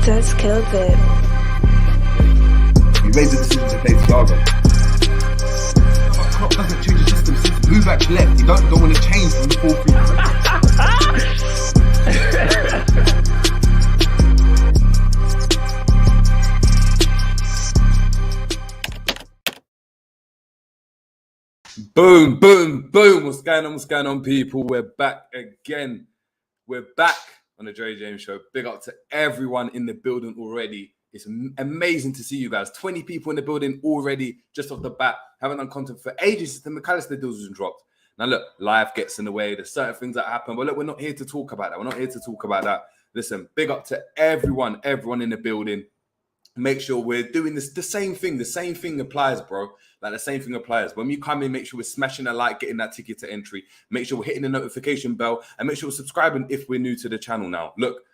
That's killed it. You made the decision to play Thiago. Klopp doesn't change the system. Since Luvac left, you don't want to change from the 4-3. Boom, boom, boom. What's going on, people? We're back again. We're back on the Dre James Show. Big up to everyone in the building already. It's amazing to see you guys. 20 people in the building already, just off the bat. Haven't done content for ages since the McAllister deals was dropped. Now, look, life gets in the way. There's certain things that happen. But look, we're not here to talk about that. We're not here to talk about that. Listen, big up to everyone in the building. Make sure we're doing this. The same thing applies, bro. Like the same thing applies. When you come in, make sure we're smashing a like, getting that ticket to entry. Make sure we're hitting the notification bell, and make sure we're subscribing if we're new to the channel now. Look,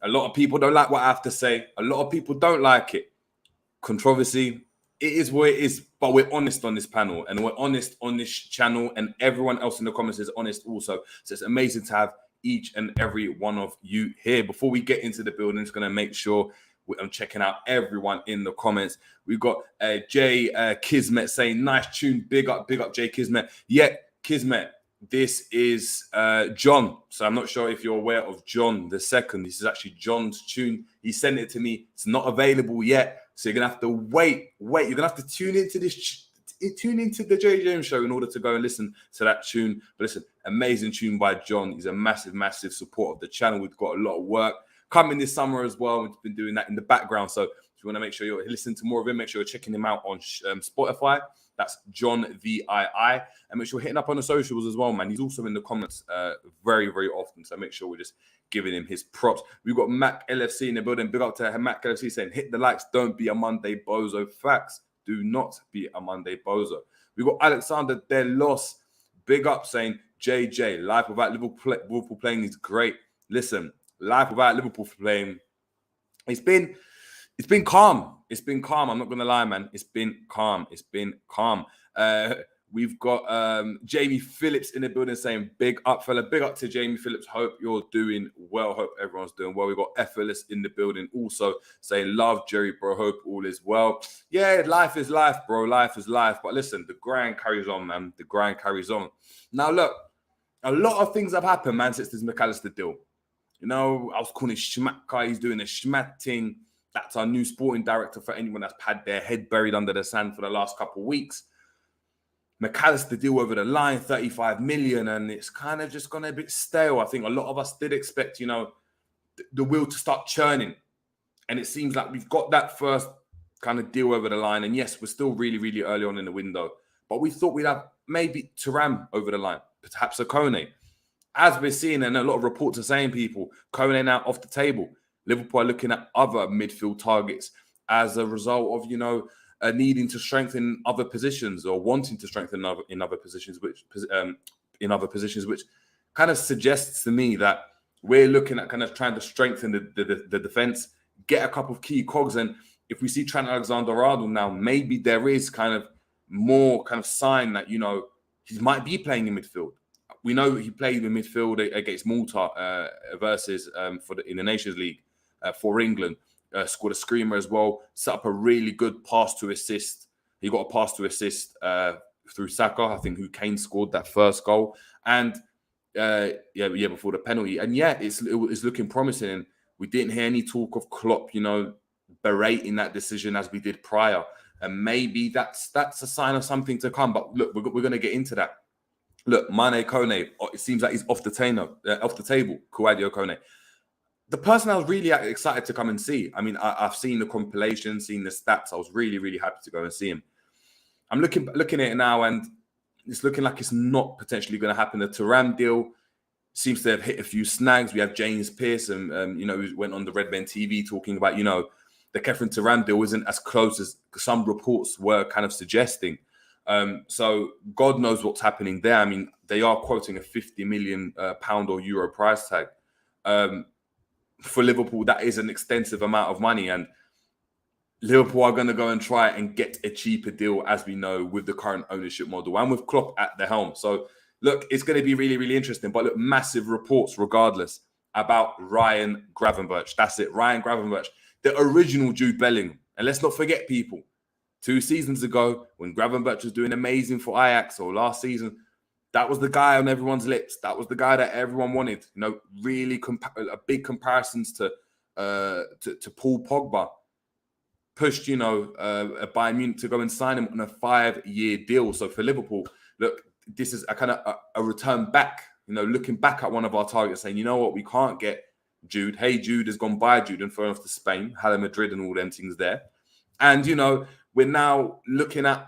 a lot of people don't like what I have to say. A lot of people don't like it. Controversy, it is what it is, but we're honest on this panel, and we're honest on this channel, and everyone else in the comments is honest also. So it's amazing to have each and every one of you here. Before we get into the building, I'm just going to make sure I'm checking out everyone in the comments. We've got Jay Kismet saying, nice tune. Big up Jay Kismet. Yeah, Kismet, this is John. So I'm not sure if you're aware of John the second. This is actually John's tune. He sent it to me. It's not available yet. So you're going to have to wait. You're going to have to tune into the Dre James Show in order to go and listen to that tune. But listen, amazing tune by John. He's a massive support of the channel. We've got a lot of work coming this summer as well. We've been doing that in the background. So if you want to make sure you're listening to more of him, make sure you're checking him out on Spotify. That's John VII. And make sure you're hitting up on the socials as well, man. He's also in the comments very often. So make sure we're just giving him his props. We've got Mac LFC in the building. Big up to Mac LFC saying, hit the likes. Don't be a Monday bozo. Facts. Do not be a Monday bozo. We've got Alexander Delos. Big up saying, JJ, life without Liverpool playing is great. Listen, life without Liverpool playing, it's been calm. It's been calm. I'm not going to lie, man. It's been calm. We've got Jamie Phillips in the building saying, big up, fella. Big up to Jamie Phillips. Hope you're doing well. Hope everyone's doing well. We've got Effortless in the building also saying, love, Jerry, bro. Hope all is well. Yeah, life is life, bro. Life is life. But listen, the grind carries on, man. The grind carries on. Now, look, a lot of things have happened, man, since this McAllister deal. You know, I was calling Schmatka. He's doing a schmatting. That's our new sporting director for anyone that's had their head buried under the sand for the last couple of weeks. McAllister deal over the line, 35 million, and it's kind of just gone a bit stale. I think a lot of us did expect, you know, the wheel to start churning. And it seems like we've got that first kind of deal over the line. And yes, we're still really early on in the window. But we thought we'd have maybe Thuram over the line, perhaps a Kone. as we're seeing, and a lot of reports are saying, people, Kone now off the table. Liverpool are looking at other midfield targets as a result of, needing to strengthen other positions or wanting to strengthen in other positions, which kind of suggests to me that we're looking at kind of trying to strengthen the defense, get a couple of key cogs. And if we see Trent Alexander-Arnold now, maybe there is kind of more kind of sign that, he might be playing in midfield. We know he played in midfield against Malta versus in the Nations League for England. Scored a screamer as well. Set up a really good pass to assist. He got a pass to assist through Saka, I think, who Kane scored that first goal. And before the penalty. And it's looking promising. And we didn't hear any talk of Klopp, berating that decision as we did prior. And maybe that's a sign of something to come. But look, we're going to get into that. Look, Mane Kone, it seems like he's off the table. Kouadio Kone. The person I was really excited to come and see. I mean, I've seen the compilation, seen the stats. I was really, really happy to go and see him. I'm looking at it now, and it's looking like it's not potentially going to happen. The Thuram deal seems to have hit a few snags. We have James Pearson, who went on the Red Men TV talking about, the Kefren Thuram deal isn't as close as some reports were kind of suggesting. So God knows what's happening there. I mean, they are quoting a £50 million or euro price tag. For Liverpool, that is an extensive amount of money, and Liverpool are going to go and try and get a cheaper deal, as we know, with the current ownership model and with Klopp at the helm. So, look, it's going to be really, really interesting. But look, massive reports, regardless, about Ryan Gravenberch. That's it, Ryan Gravenberch, the original Jude Bellingham. And let's not forget, people, 2 seasons ago, when Gravenberch was doing amazing for Ajax, or last season, that was the guy on everyone's lips. That was the guy that everyone wanted. Really big comparisons to Paul Pogba. Pushed, a Bayern Munich to go and sign him on a 5-year deal. So for Liverpool, look, this is a kind of a return back. Looking back at one of our targets, saying, you know what, we can't get Jude. Hey, Jude has gone by Jude and thrown off to Spain, Hala Madrid, and all them things there. And we're now looking at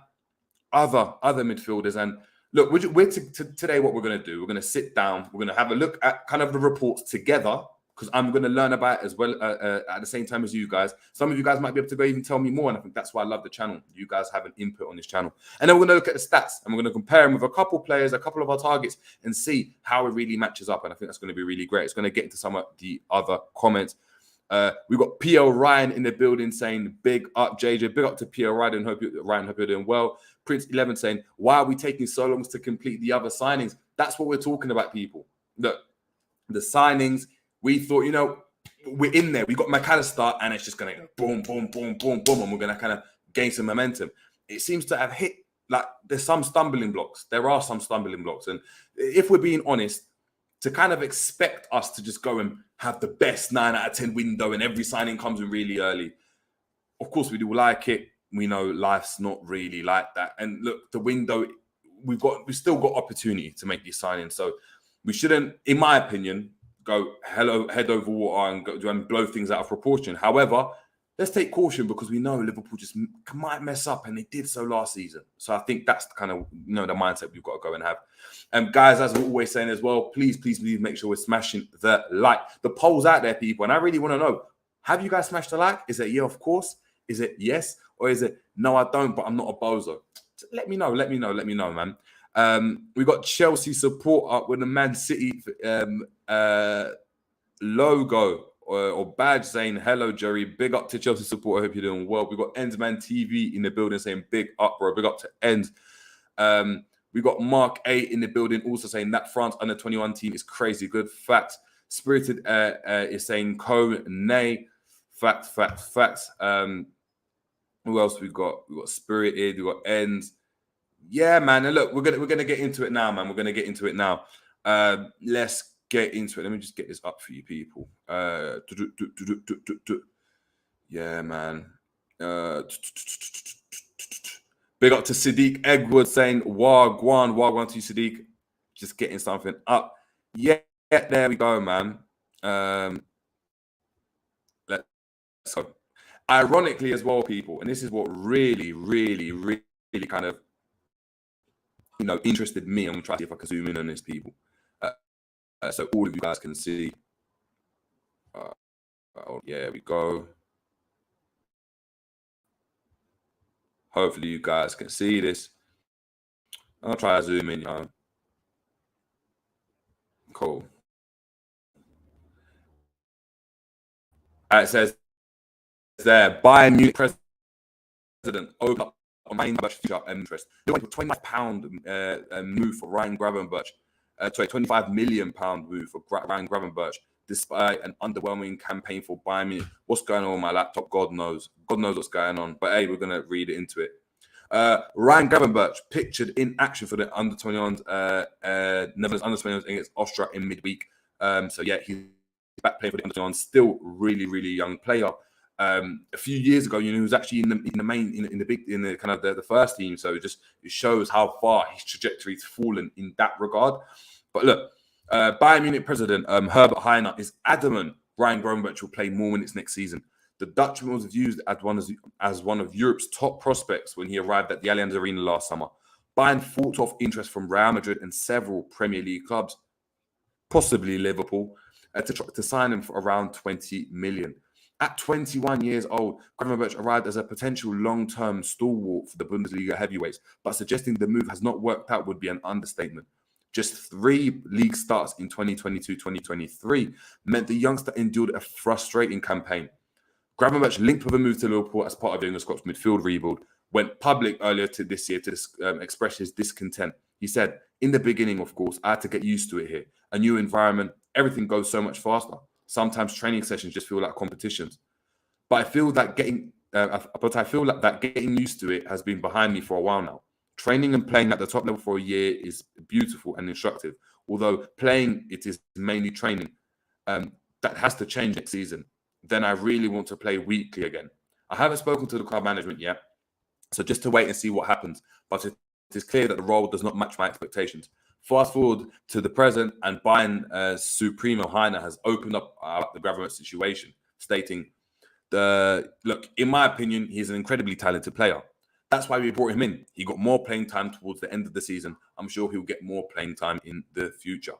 other midfielders. And look, today what we're going to do, we're going to sit down, we're going to have a look at kind of the reports together, because I'm going to learn about it as well at the same time as you guys. Some of you guys might be able to go even tell me more, and I think that's why I love the channel. You guys have an input on this channel. And then we're going to look at the stats, and we're going to compare them with a couple players, a couple of our targets, and see how it really matches up. And I think that's going to be really great. It's going to get into some of the other comments. We've got PL Ryan in the building saying, big up, JJ. Big up to PL Ryan. Hope you're doing well. Prince 11 saying, why are we taking so long to complete the other signings? That's what we're talking about, people. Look, the signings, we thought, we're in there. We got McAllister, and it's just going to go boom, boom, boom, boom, boom, and we're going to kind of gain some momentum. It seems to have hit, like, there's some stumbling blocks. There are some stumbling blocks. And if we're being honest, to kind of expect us to just go and have the best 9 out of 10 window and every signing comes in really early, of course we do like it. We know life's not really like that. And look, the window, we've still got opportunity to make these signings. So we shouldn't, in my opinion, go head over water and blow things out of proportion. However, let's take caution, because we know Liverpool just might mess up, and they did so last season. So I think that's kind of the mindset we've got to go and have. Guys, as we're always saying as well, please make sure we're smashing the like. The poll's out there, people, and I really want to know, have you guys smashed the like? Is it yeah, of course? Is it yes? Or is it no, I don't, but I'm not a bozo? Let me know, man. We got Chelsea support up with the Man City logo or badge saying, hello, Jerry. Big up to Chelsea support. I hope you're doing well. We got Endsman TV in the building saying, big up, bro. Big up to Ends. We got Mark A in the building also saying that France under 21 team is crazy good. Fact. Spirited is saying nay. Fact. Who else we got? We got Spirited. We got Ends. Yeah, man. And look, we're gonna get into it now, man. We're gonna get into it now. Let's get into it. Let me just get this up for you, people. Yeah, man. Big up to Sadiq Egwood saying Wagwan to you, Sadiq. Just getting something up. Yeah, there we go, man. Let's go. Ironically as well, people, and this is what really kind of interested me. I'm gonna try to see if I can zoom in on this, people. so all of you guys can see. Yeah, there we go. Hopefully you guys can see this. I'll try to zoom in. Cool. It says there, Bayern Munich president opened up on Gravenberch future interest. They went for £25 move for Ryan Gravenberch. £25 million move for Ryan Gravenberch, despite an underwhelming campaign for Bayern Munich. What's going on with my laptop? God knows. God knows what's going on. But hey, we're going to read it into it. Ryan Gravenberch pictured in action for the under-21s, Netherlands under-21s against Austria in midweek. So yeah, he's back playing for the under-21s. Still really, really young player. A few years ago, he was actually in the first team. So it shows how far his trajectory's fallen in that regard. But look, Bayern Munich president Herbert Heiner is adamant Ryan Gravenberch will play more minutes next season. The Dutchman was viewed as one of Europe's top prospects when he arrived at the Allianz Arena last summer. Bayern fought off interest from Real Madrid and several Premier League clubs, possibly Liverpool, to sign him for around 20 million. At 21 years old, Gravenberch arrived as a potential long-term stalwart for the Bundesliga heavyweights, but suggesting the move has not worked out would be an understatement. Just 3 league starts in 2022-2023 meant the youngster endured a frustrating campaign. Gravenberch, linked with a move to Liverpool as part of Jurgen Klopp's midfield rebuild, went public earlier this year to express his discontent. He said, "In the beginning, of course, I had to get used to it here. A new environment, everything goes so much faster. Sometimes training sessions just feel like competitions. But I feel that getting used to it has been behind me for a while now. Training and playing at the top level for a year is beautiful and instructive. Although playing, it is mainly training. That has to change next season. Then I really want to play weekly again. I haven't spoken to the club management yet, so just to wait and see what happens. But it is clear that the role does not match my expectations." Fast forward to the present, and Bayern Supremo Heiner has opened up the Gravenberch situation, stating, "Look, in my opinion, he's an incredibly talented player. That's why we brought him in. He got more playing time towards the end of the season. I'm sure he'll get more playing time in the future."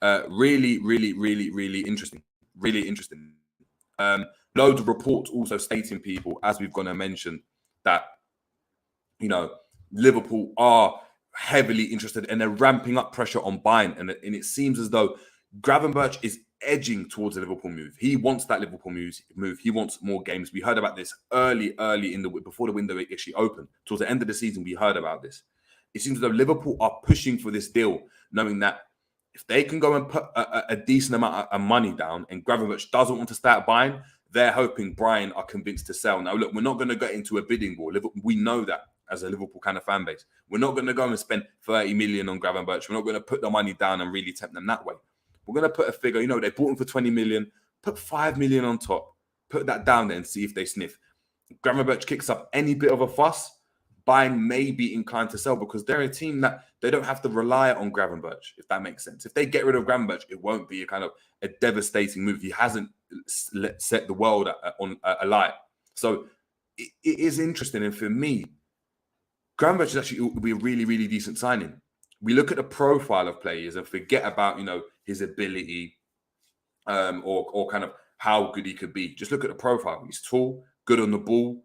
Really, really, really, really interesting. Really interesting. Loads of reports also stating, people, as we've gone to mention, that Liverpool are heavily interested and they're ramping up pressure on Bayern, and it seems as though Gravenberch is edging towards a Liverpool move. He wants that Liverpool move. He wants more games. We heard about this early before the window actually opened. Towards the end of the season, we heard about this. It seems as though Liverpool are pushing for this deal, knowing that if they can go and put a decent amount of money down, and Gravenberch doesn't want to stay at Bayern, they're hoping Bayern are convinced to sell. Now, look, we're not going to get into a bidding war. We know that as a Liverpool kind of fan base. We're not going to go and spend 30 million on Gravenberch. We're not going to put the money down and really tempt them that way. We're going to put a figure, they bought him for 20 million, put 5 million on top, put that down there and see if they sniff. Gravenberch kicks up any bit of a fuss, Bayern may be inclined to sell, because they're a team that they don't have to rely on Gravenberch, if that makes sense. If they get rid of Gravenberch, it won't be a devastating move. He hasn't set the world on alight. So it is interesting. And for me, Gravenberch is actually will be a really, really decent signing. We look at the profile of players and forget about, his ability or kind of how good he could be. Just look at the profile. He's tall, good on the ball,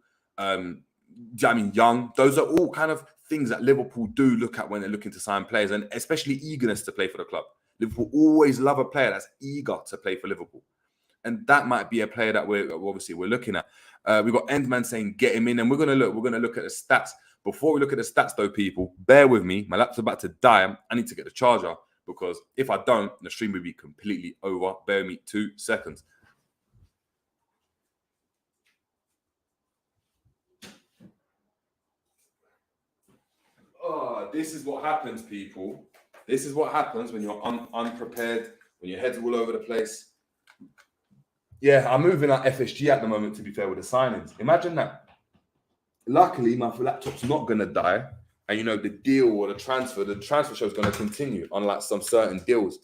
young. Those are all kind of things that Liverpool do look at when they're looking to sign players, and especially eagerness to play for the club. Liverpool always love a player that's eager to play for Liverpool. And that might be a player that we're looking at. We've got Endman saying get him in, and we're gonna look at the stats. Before we look at the stats though, people, bear with me. My laptop's about to die. I need to get the charger, because if I don't, the stream will be completely over. Bear with me 2 seconds. Oh, this is what happens, people. This is what happens when you're unprepared, when your head's all over the place. Yeah, I'm moving at FSG at the moment, to be fair, with the signings. Imagine that. Luckily, my laptop's not going to die. And, the deal or the transfer show is going to continue, unlike some certain deals.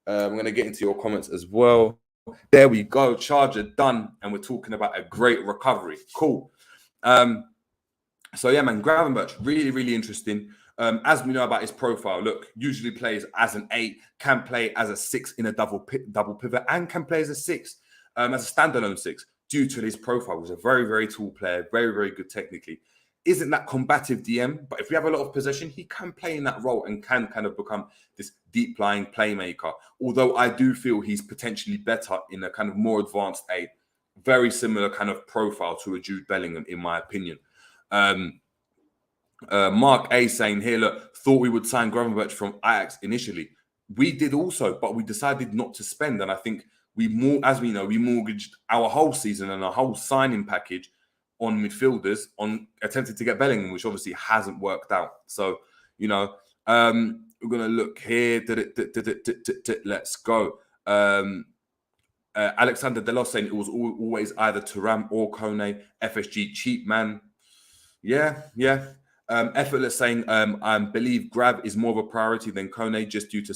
I'm going to get into your comments as well. There we go. Charger done. And we're talking about a great recovery. Cool. So, yeah, man, Gravenberch, really, really interesting. As we know about his profile, look, usually plays as an 8, can play as a 6 in a double pivot, and can play as a 6, as a standalone 6, due to his profile. He's a very, very tall player, very, very good technically. Isn't that combative DM, but if we have a lot of possession, he can play in that role and can kind of become this deep-lying playmaker. Although I do feel he's potentially better in a kind of more advanced 8, very similar kind of profile to a Jude Bellingham, in my opinion. Mark A saying here, look, thought we would sign Gravenberch from Ajax initially. We did also, but we decided not to spend. And I think as we know, we mortgaged our whole season and our whole signing package on midfielders, on attempting to get Bellingham, which obviously hasn't worked out. So, we're going to look here. Let's go. Alexander Delos saying it was always either Thuram or Kone. FSG cheap man. Yeah. Effortless saying, I believe Grav is more of a priority than Kone just due to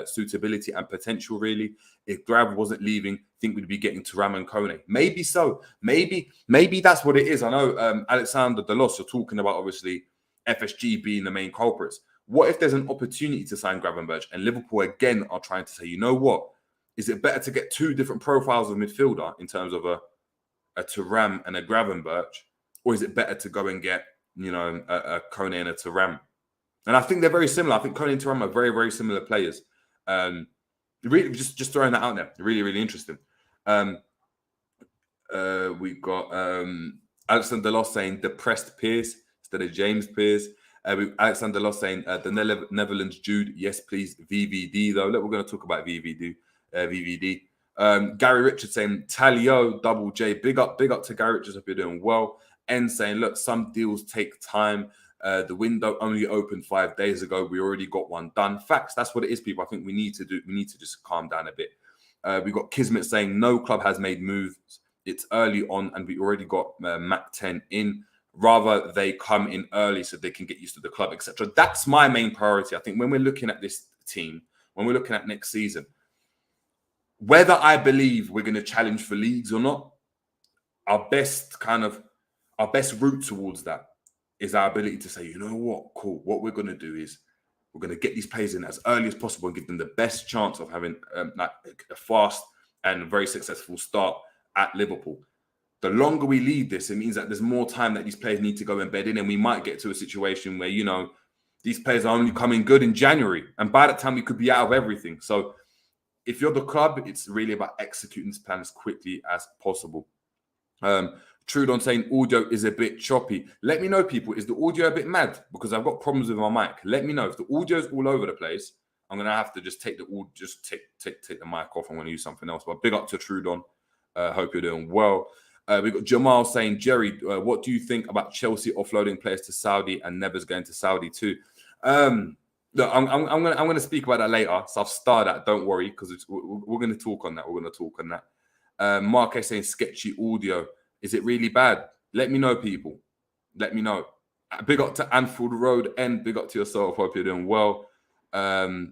suitability and potential, really. If Grav wasn't leaving, I think we'd be getting Thuram and Kone. Maybe so. Maybe that's what it is. I know, Alexander Delos, you're talking about, obviously, FSG being the main culprits. What if there's an opportunity to sign Gravenberch and Liverpool, again, are trying to say, you know what? Is it better to get 2 different profiles of midfielder in terms of a Thuram and a Gravenberch? Or is it better to go and get a Kone and a Thuram? And I think they're very similar. I think Kone and Thuram are very, very similar players. Really, just throwing that out there. Really, really interesting. We've got Alexander Loss saying depressed Pearce instead of James Pearce. Alexander Loss saying the Netherlands Jude. Yes, please. VVD though. Look, we're going to talk about VVD. Gary Richards saying Talio double J. Big up to Gary Richards. Hope you're doing well. N saying, look, some deals take time. The window only opened 5 days ago. We already got one done. Facts. That's what it is, people. I think we need to just calm down a bit. We got Kismet saying no club has made moves. It's early on, and we already got Mac 10 in. Rather, they come in early so they can get used to the club, etc. That's my main priority. I think when we're looking at this team, when we're looking at next season, whether I believe we're going to challenge for leagues or not, our best route towards that is our ability to say, you know what, cool. What we're going to do is we're going to get these players in as early as possible and give them the best chance of having a fast and very successful start at Liverpool. The longer we leave this, it means that there's more time that these players need to go and bed in, and we might get to a situation where, these players are only coming good in January, and by that time we could be out of everything. So if you're the club, it's really about executing this plan as quickly as possible. Trudon saying audio is a bit choppy. Let me know, people. Is the audio a bit mad? Because I've got problems with my mic. Let me know. If the audio is all over the place, I'm gonna have to just take the mic off. I'm gonna use something else. But big up to Trudon. Hope you're doing well. We've got Jamal saying, Jerry, what do you think about Chelsea offloading players to Saudi and Nevers going to Saudi too? Look, I'm gonna speak about that later. So I've started that. Don't worry, because we're gonna talk on that. We're gonna talk on that. Mark saying sketchy audio. Is it really bad? Let me know, people. Let me know. Big up to Anfield Road and big up to yourself. Hope you're doing well. Yeah,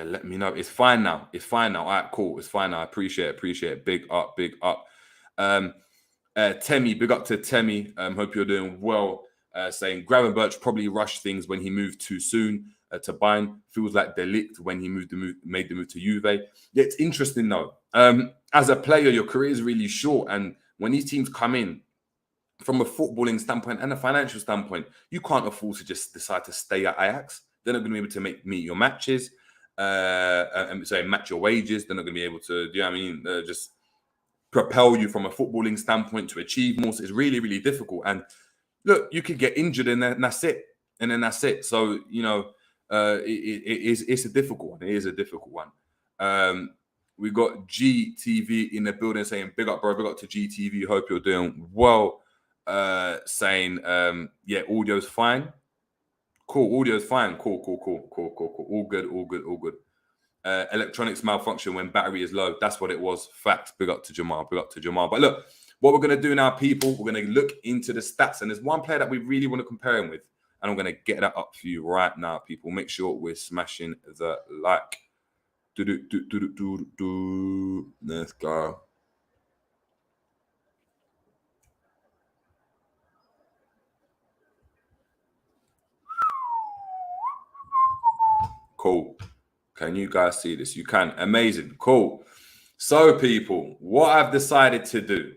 let me know. It's fine now. It's fine now. All right, cool. It's fine now. I appreciate it. Big up. Temi, big up to Temi. Hope you're doing well. Saying Gravenberch probably rushed things when he moved too soon to Bayern. Feels like De Ligt when he made the move to Juve. Yeah, it's interesting though. As a player, your career is really short, and when these teams come in, from a footballing standpoint and a financial standpoint, you can't afford to just decide to stay at Ajax. They're not going to be able to meet your matches, match your wages. They're not going to be able to, just propel you from a footballing standpoint to achieve more. So it's really, really difficult. And look, you could get injured and that's it. So, it's a difficult one. It is a difficult one. We got GTV in the building saying, big up, bro. Big up to GTV. Hope you're doing well. Saying, audio's fine. Cool, audio's fine. Cool. All good. Electronics malfunction when battery is low. That's what it was. Facts. Big up to Jamal. But look, what we're going to do now, people, we're going to look into the stats. And there's one player that we really want to compare him with. And I'm going to get that up for you right now, people. Make sure we're smashing the like. Let's go. Cool. Can you guys see this? You can. Amazing. Cool. So, people, what I've decided to do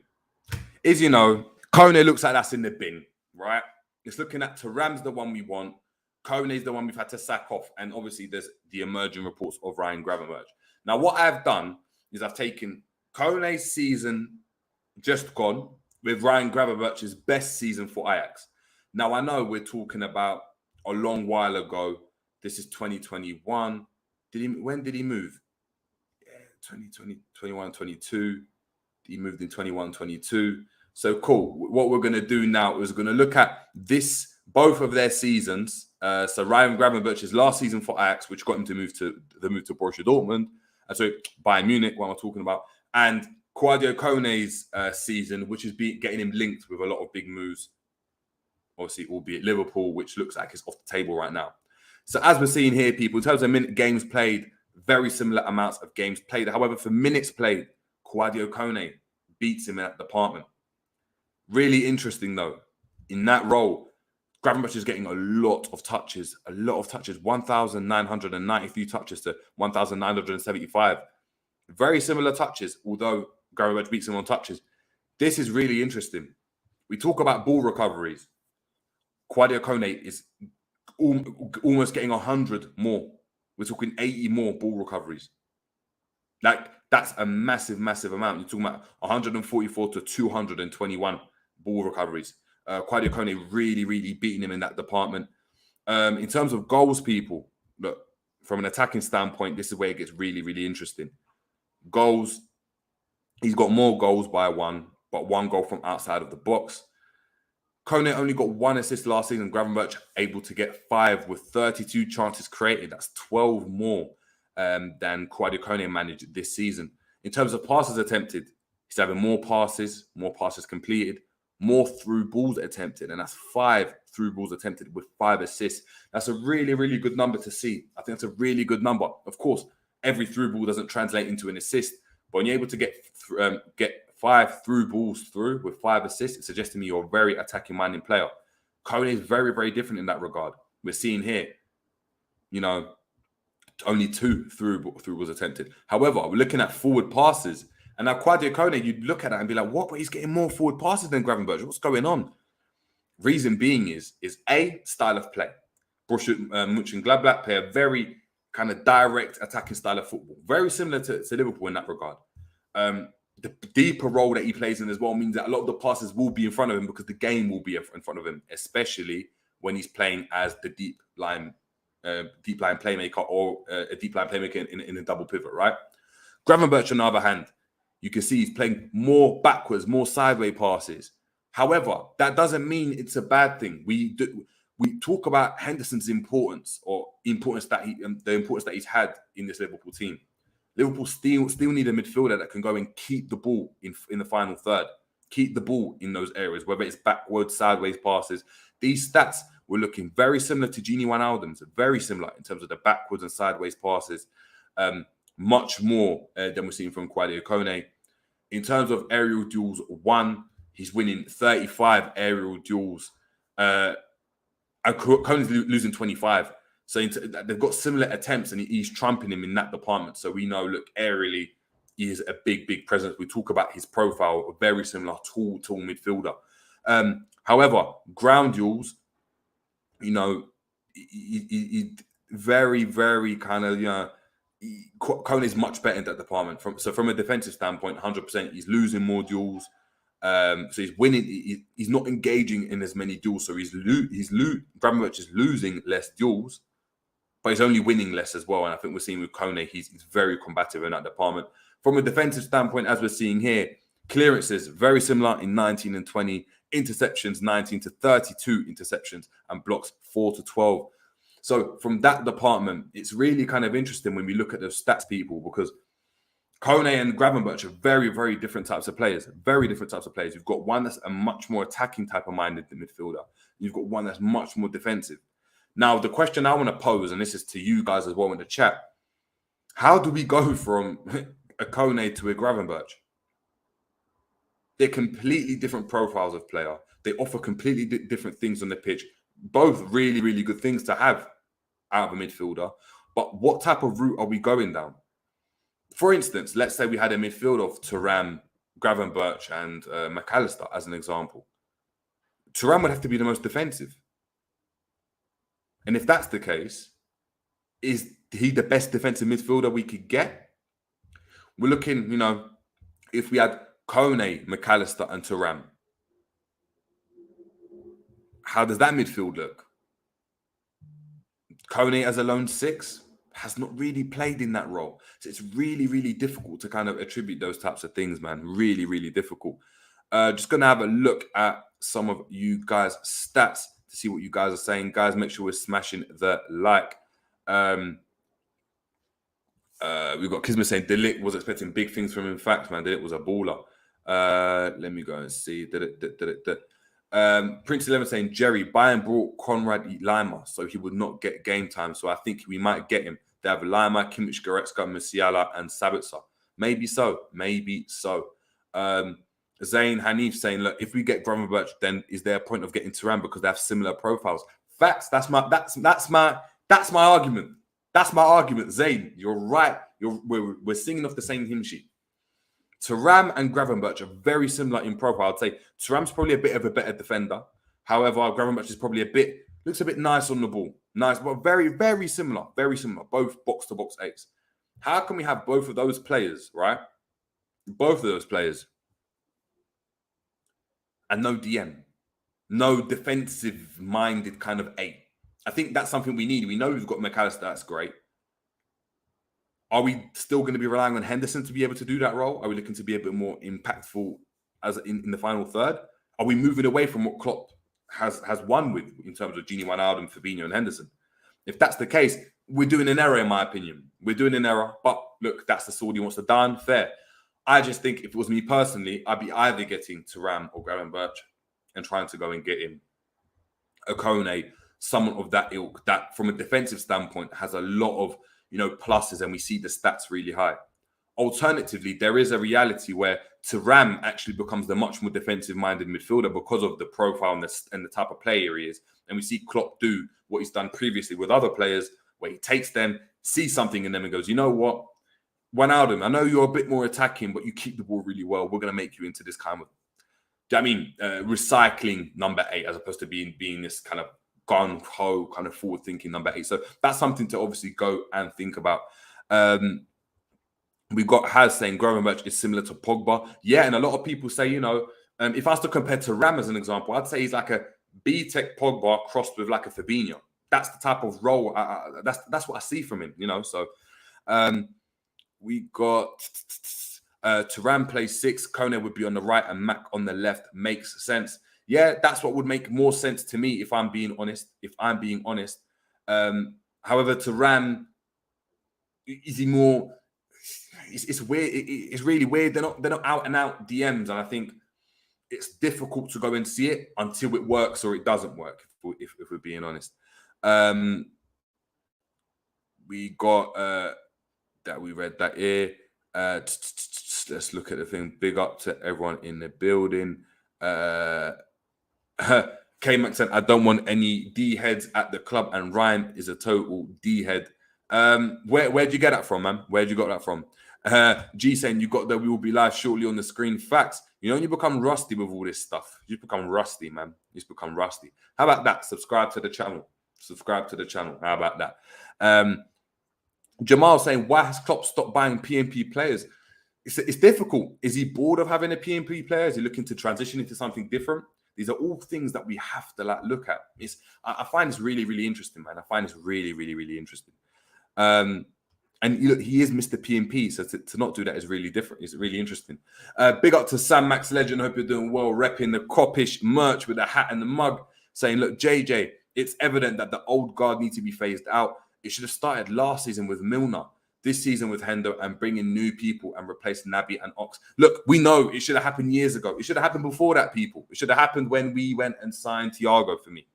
is, Kone looks like that's in the bin, right? It's looking at Thuram's the one we want. Kone's the one we've had to sack off. And obviously, there's the emerging reports of Ryan Gravenberch. Now, what I've done is I've taken Kone's season just gone with Ryan Gravenberch's best season for Ajax. Now, I know we're talking about a long while ago. This is 2021. When did he move? Yeah, 2020, 21, 22. He moved in 21, 22. So cool. What we're going to do now is going to look at both of their seasons. So Ryan Gravenberch's last season for Ajax, which got him to move to Borussia Dortmund. So Bayern Munich, what I'm talking about. And Sadio Kone's season, which is getting him linked with a lot of big moves. Obviously, albeit Liverpool, which looks like it's off the table right now. So as we're seeing here, people, in terms of games played, very similar amounts of games played. However, for minutes played, Sadio Kone beats him in that department. Really interesting, though. In that role, Gravenberch is getting a lot of touches. 1,993 touches to 1,975. Very similar touches, although Gravenberch beats him on touches. This is really interesting. We talk about ball recoveries. Sadio Kone is almost getting 100 more. We're talking 80 more ball recoveries. Like, that's a massive, massive amount. You're talking about 144 to 221 ball recoveries. Sadio Kone really, really beating him in that department. In terms of goals, people, look, from an attacking standpoint, this is where it gets really, really interesting. Goals, he's got more goals by one, but one goal from outside of the box. Kone only got 1 assist last season. Gravenberch able to get 5 with 32 chances created. That's 12 more than Sadio Kone managed this season. In terms of passes attempted, he's having more passes completed, more through balls attempted, and that's 5 through balls attempted with 5 assists. That's a really, really good number to see. I think that's a really good number. Of course, every through ball doesn't translate into an assist, but when you're able to get 5 through balls through with 5 assists, it suggests to me you're a very attacking-minded player. Kone is very, very different in that regard. We're seeing here, only 2 through balls attempted. However, we're looking at forward passes, and now Sadio Kone, you'd look at that and be like, what? But he's getting more forward passes than Gravenberch. What's going on? Reason being is A, style of play. Borussia Mönchengladbach play a very kind of direct attacking style of football. Very similar to Liverpool in that regard. The deeper role that he plays in as well means that a lot of the passes will be in front of him because the game will be in front of him, especially when he's playing as the deep line playmaker or a deep line playmaker in a double pivot, right? Gravenberch, on the other hand, you can see he's playing more backwards, more sideways passes. However, that doesn't mean it's a bad thing. We talk about Henderson's importance or the importance that he's had in this Liverpool team. Liverpool still need a midfielder that can go and keep the ball in the final third, keep the ball in those areas, whether it's backwards, sideways passes. These stats were looking very similar to Gini Wijnaldum's, very similar in terms of the backwards and sideways passes, much more than we're seeing from Sadio Kone. In terms of aerial duels won, he's winning 35 aerial duels. And Kone's losing 25. So they've got similar attempts, and he's trumping him in that department. So we know, look, aerially, he is a big, big presence. We talk about his profile, a very similar tall midfielder. However, ground duels, he very, very kind of, Kone is much better in that department. From a defensive standpoint, 100%, he's losing more duels. So he's winning. He's not engaging in as many duels. So Gravenberch is losing less duels, but he's only winning less as well. And I think we're seeing with Kone, he's very combative in that department. From a defensive standpoint, as we're seeing here, clearances very similar in 19 and 20, interceptions 19 to 32 interceptions, and blocks 4 to 12. So from that department, it's really kind of interesting when we look at the stats, people, because Kone and Gravenberch are very, very different types of players. Very different types of players. You've got one that's a much more attacking type of minded midfielder. You've got one that's much more defensive. Now, the question I want to pose, and this is to you guys as well in the chat, how do we go from a Kone to a Gravenberch? They're completely different profiles of player. They offer completely different things on the pitch. Both really, really good things to have out of a midfielder. But what type of route are we going down? For instance, let's say we had a midfield of Thuram, Gravenberch, and McAllister as an example. Thuram would have to be the most defensive. And if that's the case, is he the best defensive midfielder we could get? We're looking, if we had Kone, McAllister, and Thuram, how does that midfield look? Kone as a lone six has not really played in that role. So it's really, really difficult to kind of attribute those types of things, man. Really, really difficult. Just going to have a look at some of you guys' stats to see what you guys are saying. Guys, make sure we're smashing the like. We've got Kismet saying Delict was expecting big things from him. In fact, man, Delict was a baller. Let me go and see. Prince 11 saying Jerry Bayern brought Conrad Lima, so he would not get game time. So I think we might get him. They have Lima, Kimmich, Goretzka, Musiala, and Sabitzer. Maybe so. Maybe so. Zayn Hanif saying, look, if we get Gravenberch, then is there a point of getting Thuram because they have similar profiles? Facts. That's my argument. That's my argument. Zayn, you're right. We're singing off the same hymn sheet. Thuram and Gravenberch are very similar in profile. I'd say Thuram's probably a bit of a better defender. However, Gravenberch is probably looks a bit nice on the ball. Nice, but very, very similar. Very similar. Both box-to-box eights. How can we have both of those players, right? Both of those players. And no DM. No defensive-minded kind of eight. I think that's something we need. We know we've got McAllister. That's great. Are we still going to be relying on Henderson to be able to do that role? Are we looking to be a bit more impactful as in the final third? Are we moving away from what Klopp has won with in terms of Gini Wijnaldum, Fabinho, and Henderson? If that's the case, we're doing an error, in my opinion. We're doing an error, but look, that's the sword he wants to don. Fair. I just think if it was me personally, I'd be either getting Thuram or Gravenberch and trying to go and get him a Kone, someone of that ilk that, from a defensive standpoint, has a lot of pluses, and we see the stats really high. Alternatively, there is a reality where Thuram actually becomes the much more defensive-minded midfielder because of the profile and the type of player he is. And we see Klopp do what he's done previously with other players, where he takes them, sees something in them, and goes, you know what, Wijnaldum, I know you're a bit more attacking, but you keep the ball really well. We're going to make you into this kind of, recycling number 8 as opposed to being this kind of gung-ho, kind of forward-thinking number 8. So that's something to obviously go and think about. We've got Haz saying Gravenberch is similar to Pogba. Yeah, and a lot of people say, if I was to compare to Ram as an example, I'd say he's like a B-Tech Pogba crossed with like a Fabinho. That's the type of role. That's what I see from him, So we got Thuram plays 6. Kone would be on the right and Mac on the left. Makes sense. Yeah, that's what would make more sense to me if I'm being honest. However, Thuram, is he more? It's weird. It's really weird. They're not out and out DMs, and I think it's difficult to go and see it until it works or it doesn't work. If we're being honest, we got that we read that here. Let's look at the thing. Big up to everyone in the building. K-Mac said, I don't want any D-heads at the club, and Ryan is a total D-head. Where'd you get that from, man? Where'd you got that from? G saying, you got that we will be live shortly on the screen. Facts. When you become rusty with all this stuff, you become rusty, man. You just become rusty. How about that? Subscribe to the channel. How about that? Jamal saying, why has Klopp stopped buying PMP players? It's difficult. Is he bored of having a PMP player? Is he looking to transition into something different? These are all things that we have to look at. I find this really, really interesting, man. I find this really, really, really interesting. And look, he is Mr. PMP, so to not do that is really different. It's really interesting. Big up to Sam Max Legend. Hope you're doing well. Repping the Coppish merch with the hat and the mug. Saying, look, JJ, it's evident that the old guard needs to be phased out. It should have started last season with Milner, this season with Hendo, and bring in new people and replace Naby and Ox. Look, we know it should have happened years ago. It should have happened before that, people. It should have happened when we went and signed Thiago for me.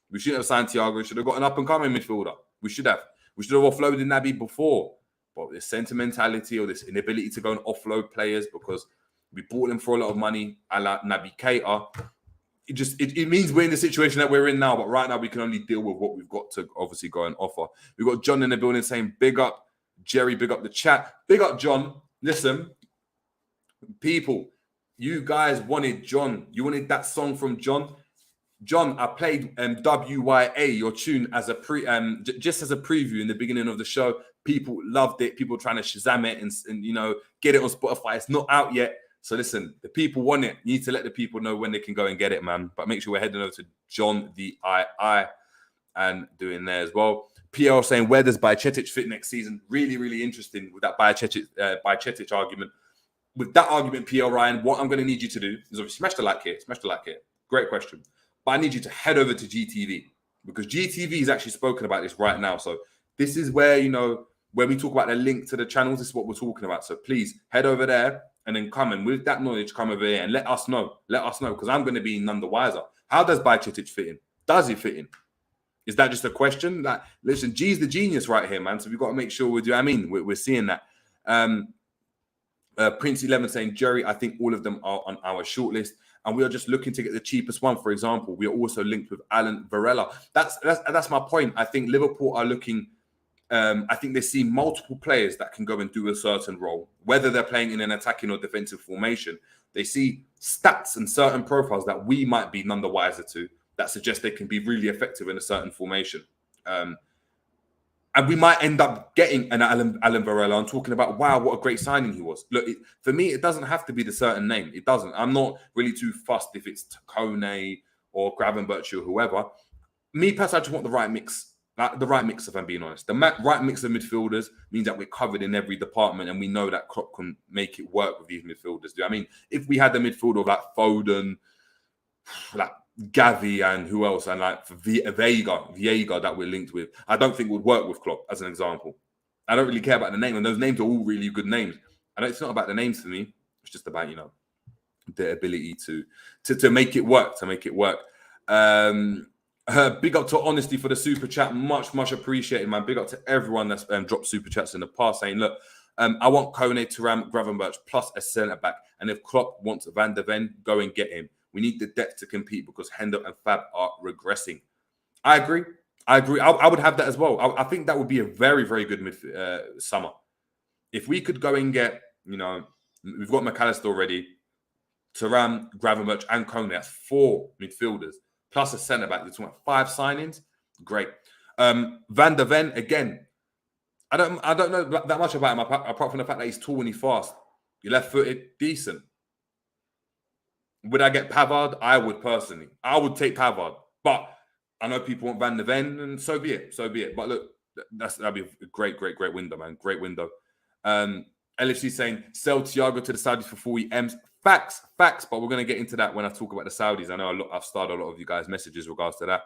We shouldn't have signed Thiago. We should have got an up-and-coming midfielder. We should have. We should have offloaded Naby before. But this sentimentality or this inability to go and offload players because we bought them for a lot of money, a la Naby Keita, it means we're in the situation that we're in now. But right now, we can only deal with what we've got to obviously go and offer. We've got John in the building saying, big up Jerry, big up the chat. Big up John. Listen, people, you guys wanted John. You wanted that song from John. John, I played WYA, your tune, as a just as a preview in the beginning of the show. People loved it. People trying to Shazam it and you know, get it on Spotify. It's not out yet. So listen, the people want it. You need to let the people know when they can go and get it, man. But make sure we're heading over to John the II and doing there as well. PL saying, where does Bajcetic fit next season? Really, really interesting with that Bajcetic argument. With that argument, PL Ryan, what I'm going to need you to do is obviously smash the like here. Smash the like here. Great question. But I need you to head over to GTV because GTV is actually spoken about this right now. So this is where, you know, when we talk about the link to the channels, this is what we're talking about. So please head over there and then come and with that knowledge, come over here and let us know. Let us know because I'm going to be none the wiser. How does Bajcetic fit in? Does he fit in? Is that just a question? That listen, G's the genius right here, man. So we've got to make sure we do. I mean, we're seeing that. Prince 11 saying, Jerry, I think all of them are on our shortlist. And we are just looking to get the cheapest one. For example, we are also linked with Alan Varela. That's my point. I think Liverpool are looking. I think they see multiple players that can go and do a certain role, whether they're playing in an attacking or defensive formation. They see stats and certain profiles that we might be none the wiser to that suggest they can be really effective in a certain formation. And we might end up getting an Alan Varela and talking about, wow, what a great signing he was. Look, for me, it doesn't have to be the certain name. It doesn't. I'm not really too fussed if it's Kone or Gravenberch or whoever. Me, personally, I just want the right mix. The right mix, if I'm being honest. The right mix of midfielders means that we're covered in every department and we know that Klopp can make it work with these midfielders. I mean, if we had the midfield of like Foden, like Gavi and who else, and like Viega that we're linked with, I don't think would work with Klopp as an example. I don't really care about the name, and those names are all really good names. It's not about the names for me. It's just about, you know, the ability to make it work, Big up to Honesty for the super chat. Much appreciated, man. Big up to everyone that's dropped super chats in the past saying, look, I want Kone, Thuram, Gravenberch plus a centre back. And if Klopp wants Van der Ven, go and get him. We need the depth to compete because Hendo and Fab are regressing. I agree. I would have that as well. I think that would be a very, very good summer. If we could go and get, you know, we've got McAllister already, Thuram, Gravenberch and Kone. That's 4 midfielders. Plus a centre-back. You're talking about 5 signings. Great. Van der Ven, again, I don't know that much about him, apart from the fact that he's tall and he's fast. You're left-footed, decent. Would I get Pavard? I would personally. I would take Pavard. But I know people want Van der Ven, and so be it. But look, that'd be a great window, man. Great window. LFC saying, sell Thiago to the Saudis for 40 M's. Facts, but we're going to get into that when I talk about the Saudis. I know I've started a lot of you guys' messages regards to that.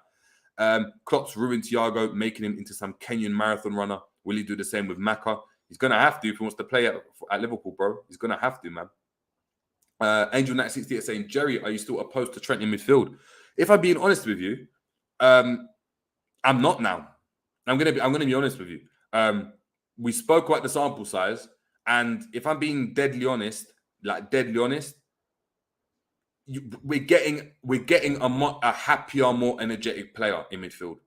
Klopp's ruined Thiago, making him into some Kenyan marathon runner. Will he do the same with Maka? He's going to have to if he wants to play at Liverpool, bro. He's going to have to, man. Angel Knight 68 saying, Jerry, are you still opposed to Trent in midfield? If I'm being honest with you, I'm not now. I'm gonna be honest with you. We spoke about the sample size, and if I'm being deadly honest, we're getting a happier, more energetic player in midfield.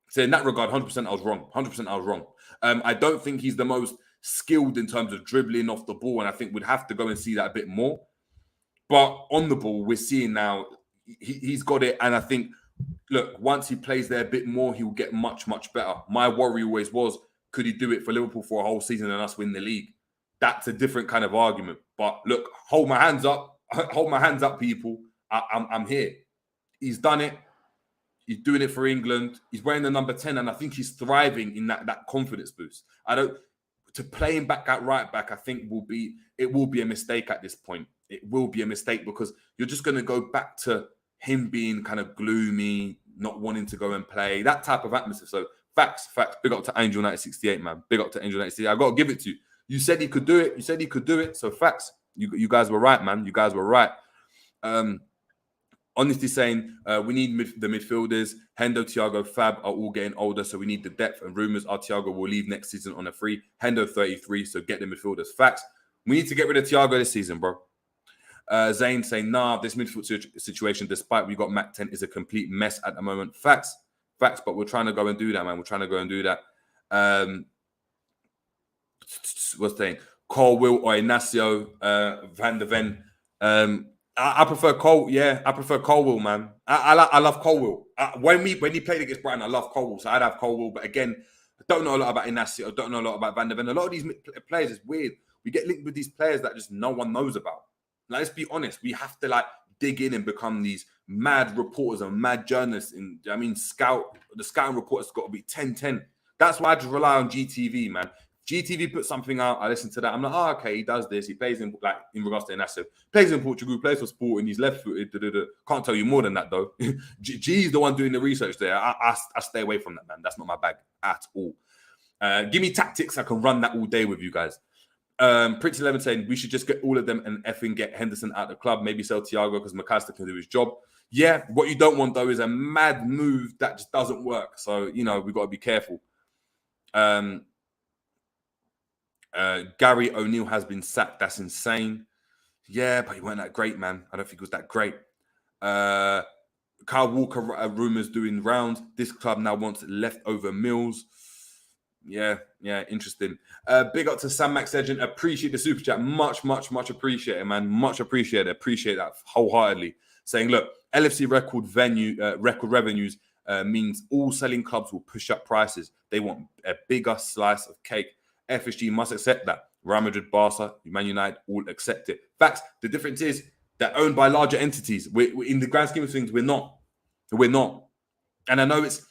So in that regard, 100% I was wrong. I don't think he's the most skilled in terms of dribbling off the ball, and I think we'd have to go and see that a bit more. But on the ball, we're seeing now he's got it, and I think, look, once he plays there a bit more, he'll get much better. My worry always was, could he do it for Liverpool for a whole season and us win the league? That's a different kind of argument. But look, hold my hands up, people. I'm here. He's done it. He's doing it for England. He's wearing the number 10, and I think he's thriving in that confidence boost. To play him back at right back, I think it will be a mistake at this point. It will be a mistake because you're just going to go back to him being kind of gloomy, not wanting to go and play, that type of atmosphere. So facts. Big up to Angel 968, man. Big up to Angel 968. I've got to give it to you. You said he could do it. So facts. You guys were right, man. You guys were right. Honesty saying we need the midfielders. Hendo, Thiago, Fab are all getting older, so we need the depth. And rumours are Thiago will leave next season on a free. Hendo 33, so get the midfielders. Facts. We need to get rid of Thiago this season, bro. Zane saying, nah, this midfield situation, despite we got Mac 10, is a complete mess at the moment. Facts, but we're trying to go and do that, man. We're trying to go and do that. What's saying? Cole Will or Inacio Van der Ven. I prefer Cole. Yeah, I prefer Cole Will, man. I love Cole Will. When he played against Brighton, I love Cole Will, so I'd have Cole Will. But again, I don't know a lot about Inacio. I don't know a lot about Van der Ven. A lot of these players is weird. We get linked with these players that just no one knows about. Like, let's be honest. We have to dig in and become these mad reporters and mad journalists. The scouting report has got to be 10-10. That's why I just rely on GTV, man. GTV put something out. I listen to that. I'm like, okay, he does this. He plays in regards to Inacio. Plays in Portugal. Plays for Sport, and he's left-footed. Can't tell you more than that though. G's the one doing the research there. I stay away from that, man. That's not my bag at all. Give me tactics. I can run that all day with you guys. Prince 11 saying we should just get all of them and effing get Henderson out of the club. Maybe sell Thiago because McAllister can do his job. Yeah, what you don't want though is a mad move that just doesn't work. So we've got to be careful. Gary O'Neill has been sacked. That's insane. Yeah, but he weren't that great, man. I don't think he was that great. Kyle Walker rumors doing rounds. This club now wants leftover Mills. Yeah, interesting. Big up to Sam Max Legend. Appreciate the super chat. Much appreciated, man. Much appreciated. Appreciate that wholeheartedly. Saying, look, LFC record revenues means all selling clubs will push up prices. They want a bigger slice of cake. FSG must accept that. Real Madrid, Barca, Man United all accept it. Facts. The difference is they're owned by larger entities. We're in the grand scheme of things, we're not. And I know it's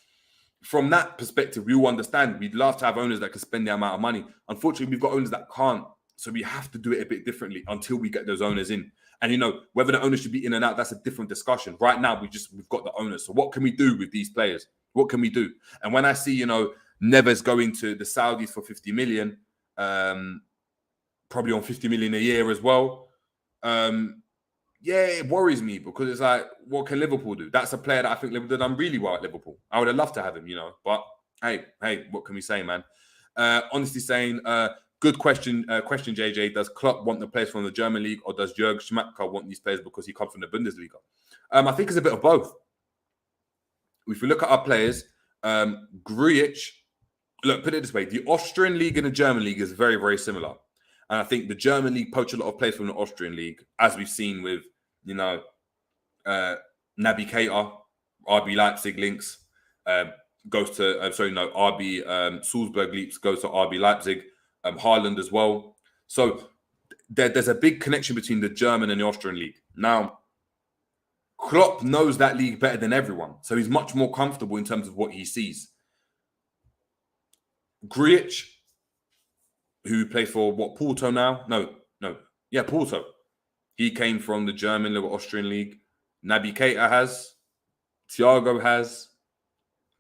from that perspective, we all understand. We'd love to have owners that can spend the amount of money. Unfortunately, we've got owners that can't. So we have to do it a bit differently until we get those owners in. And whether the owners should be in and out, that's a different discussion. Right now, we've got the owners. So what can we do with these players? What can we do? And when I see, Neves going to the Saudis for 50 million, probably on 50 million a year as well. It worries me because it's like, what can Liverpool do? That's a player that I think Liverpool have done really well at Liverpool. I would have loved to have him, but hey, what can we say, man? Honestly saying, good question, JJ. Does Klopp want the players from the German league or does Jürgen Schmatke want these players because he comes from the Bundesliga? I think it's a bit of both. If we look at our players, Grujic, look, put it this way. The Austrian league and the German league is very, very similar. And I think the German league poach a lot of players from the Austrian league, as we've seen with, Naby Keita, RB Leipzig links, goes to, RB Salzburg leaps, goes to RB Leipzig, Haaland as well. So there's a big connection between the German and the Austrian league. Now, Klopp knows that league better than everyone. So he's much more comfortable in terms of what he sees. Grujic, who plays for Porto now? Yeah, Porto. He came from the German little Austrian league. Naby Keita has. Thiago has.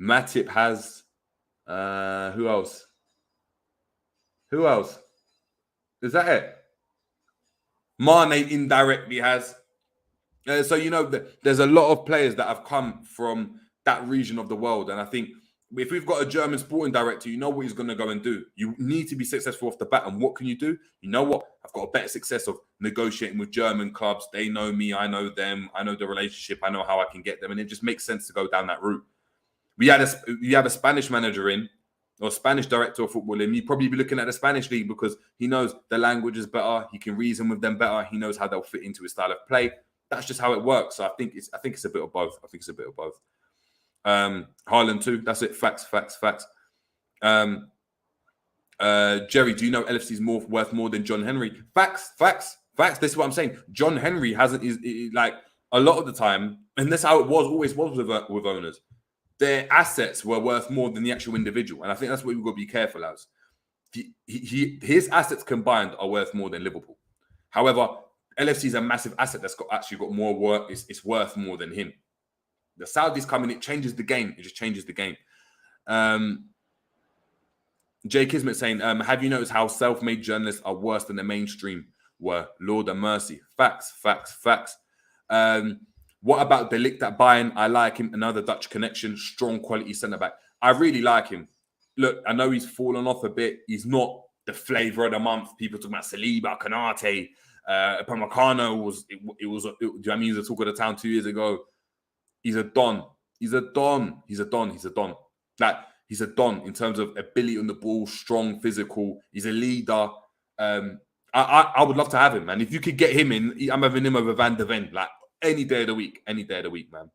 Matip has. Who else? Is that it? Mane indirectly has. So, there's a lot of players that have come from that region of the world. And I think if we've got a German sporting director, you know what he's going to go and do. You need to be successful off the bat. And what can you do? You know what? I've got a better success of negotiating with German clubs. They know me. I know them. I know the relationship. I know how I can get them. And it just makes sense to go down that route. We have a Spanish manager in, or Spanish director of football in. He'd probably be looking at the Spanish league because he knows the language is better. He can reason with them better. He knows how they'll fit into his style of play. That's just how it works. So I think it's a bit of both. Haaland too. That's it. Facts. Jerry, do you know LFC is worth more than John Henry? Facts. This is what I'm saying. John Henry is like a lot of the time, and that's how it always was with owners. Their assets were worth more than the actual individual, and I think that's what we've got to be careful as. His assets combined are worth more than Liverpool. However, LFC is a massive asset that's got more worth. It's worth more than him. The Saudis come in, it changes the game. It just changes the game. Jay Kismet saying, have you noticed how self-made journalists are worse than the mainstream were? Lord have mercy. Facts. What about De Ligt at Bayern? I like him. Another Dutch connection. Strong quality centre-back. I really like him. Look, I know he's fallen off a bit. He's not the flavour of the month. People talk about Saliba, Konate. Pamecano do you know what I mean? He was a talk of the town 2 years ago. He's a don. He's a don. He's a don. He's a don. Like, he's a don in terms of ability on the ball, strong, physical. He's a leader. I would love to have him, man. If you could get him in, I'm having him over Van de Ven, like any day of the week, man.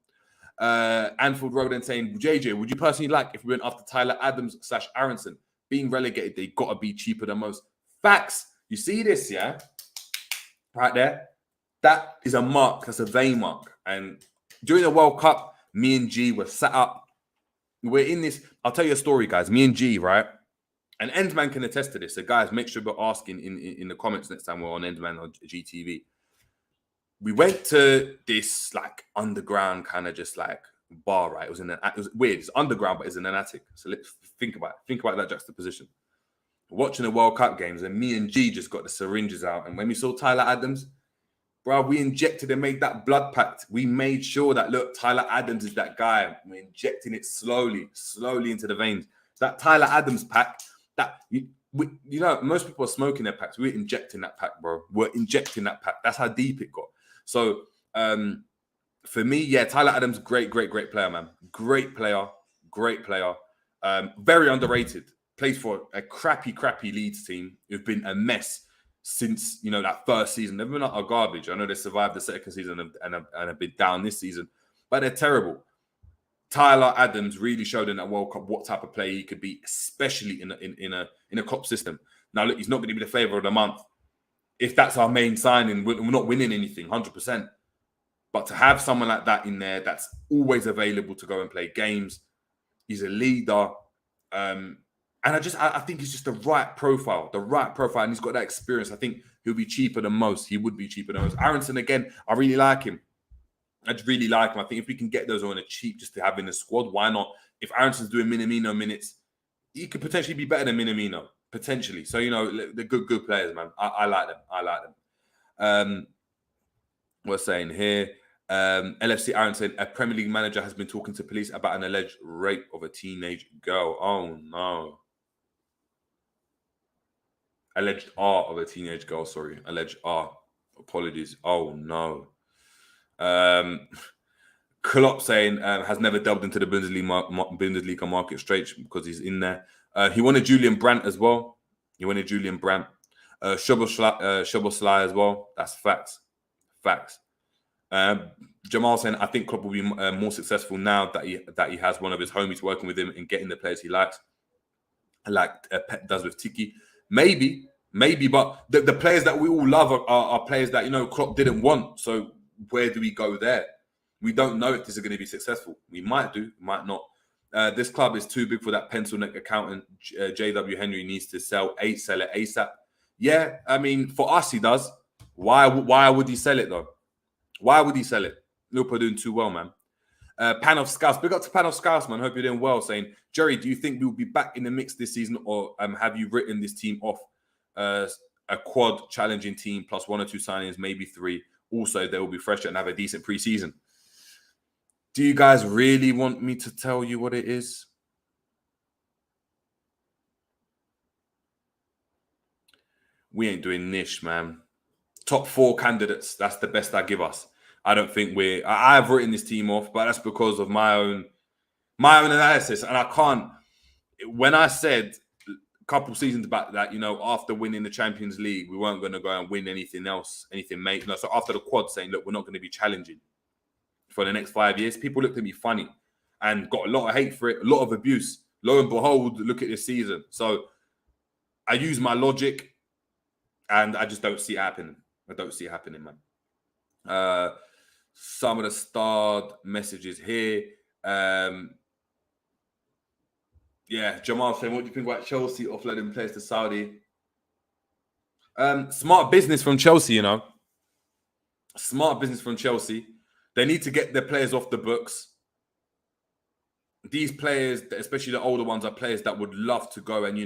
Anfield Road then saying, JJ, would you personally like if we went after Tyler Adams / Aronson? Being relegated, they got to be cheaper than most. Facts. You see this, yeah? Right there? That is a mark. That's a vein mark. And during the World Cup, me and G were sat up. We're in this. I'll tell you a story, guys. Me and G, right? And Endman can attest to this. So, guys, make sure you're asking in the comments next time we're on Endman or GTV. We went to this like underground kind of just like bar, right? It was weird. It's underground, but it's in an attic. So let's think about it. Think about that juxtaposition. Watching the World Cup games, and me and G just got the syringes out. And when we saw Tyler Adams, bro, we injected and made that blood pact. We made sure that, look, Tyler Adams is that guy. We're injecting it slowly into the veins. That Tyler Adams pack, most people are smoking their packs. We're injecting that pack, bro. We're injecting that pack. That's how deep it got. So, for me, yeah, Tyler Adams, great player, man. Great player. Very underrated. Plays for a crappy Leeds team who've been a mess since, that first season. They've been a garbage. I know they survived the second season and have been down this season, but they're terrible. Tyler Adams really showed in that World Cup what type of player he could be, especially in a Klopp system. Now, look, he's not going to be the favourite of the month. If that's our main signing, we're not winning anything, 100%. But to have someone like that in there that's always available to go and play games, he's a leader. And I think he's just the right profile, and he's got that experience. I think he'll be cheaper than most. He would be cheaper than most. Aronson, again, I really like him. I think if we can get those on a cheap just to have in the squad, why not? If Aronson's doing Minamino minutes, he could potentially be better than Minamino. Potentially. So, they're good players, man. I like them. We're saying here, LFC Aronson, a Premier League manager has been talking to police about an alleged rape of a teenage girl. Oh, no. Alleged R of a teenage girl, sorry. Alleged R. Apologies. Oh, no. Klopp saying has never delved into the Bundesliga market straight because he's in there. He wanted Julian Brandt as well. Szoboszlai as well. That's facts. Jamal saying, I think Klopp will be more successful now that he has one of his homies working with him and getting the players he likes. Like Pep does with Tiki. Maybe, but the players that we all love are players that, Klopp didn't want. So where do we go there? We don't know if this is going to be successful. We might do, might not. This club is too big for that pencil neck accountant. J.W. Henry needs to sell it ASAP. Yeah, I mean, for us, he does. Why would he sell it, though? Why would he sell it? Liverpool doing too well, man. Pan of Scouts. Big up to Pan of Scouts, man. Hope you're doing well. Saying, Jerry, do you think we'll be back in the mix this season, or have you written this team off? A quad challenging team plus 1 or 2 signings, maybe 3. Also, they will be fresh and have a decent pre-season. Do you guys really want me to tell you what it is? We ain't doing niche, man. Top 4 candidates. That's the best I give us. I don't think I've written this team off, but that's because of my own analysis. And I can't. When I said a couple seasons back that, after winning the Champions League, we weren't going to go and win anything else, so after the quad saying, look, we're not going to be challenging for the next 5 years, people looked at me funny and got a lot of hate for it, a lot of abuse. Lo and behold, look at this season. So I use my logic and I just don't see it happening. I don't see it happening, man. Some of the starred messages here. Yeah, Jamal saying, what do you think about Chelsea offloading players to Saudi? Smart business from Chelsea, Smart business from Chelsea. They need to get their players off the books. These players, especially the older ones, are players that would love to go and,